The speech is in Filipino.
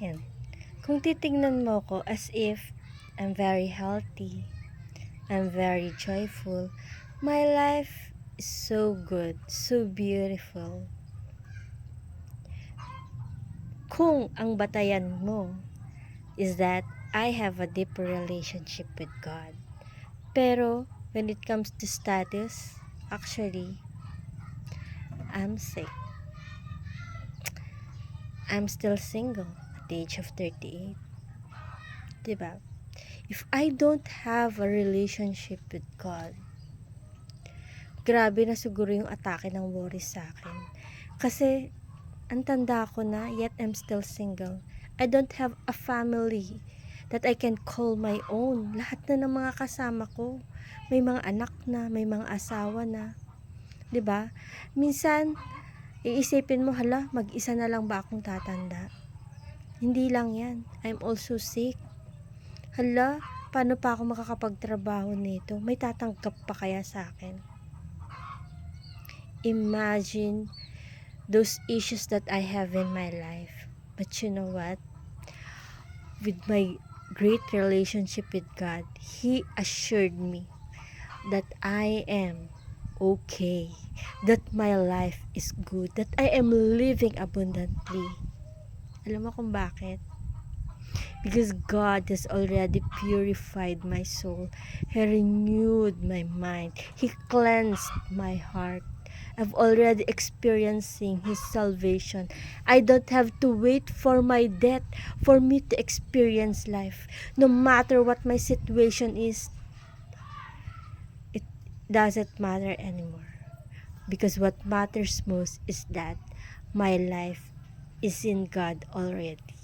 Yan. Kung titignan mo ko as if I'm very healthy, I'm very joyful, my life is so good, so beautiful. Kung ang batayan mo is that I have a deeper relationship with God. Pero when it comes to status, actually, I'm sick. I'm still single at the age of 38. Diba? If I don't have a relationship with God, grabe na siguro yung atake ng worry sa akin. Kasi, ang tanda ko na, yet I'm still single. I don't have a family that I can call my own. Lahat na ng mga kasama ko, may mga anak na, may mga asawa na. 'Di ba? Minsan, iisipin mo, hala, mag-isa na lang ba akong tatanda? Hindi lang yan. I'm also sick. Hala, paano pa ako makakapagtrabaho nito? May tatanggap pa kaya sa akin? Imagine those issues that I have in my life. But you know what? With my great relationship with God, He assured me that I am okay, that my life is good, that I am living abundantly. Alam mo kung bakit? Because God has already purified my soul. He renewed my mind. He cleansed my heart. I've already experiencing His salvation. I don't have to wait for my death for me to experience life. No matter what my situation is, it doesn't matter anymore. Because what matters most is that my life is in God already.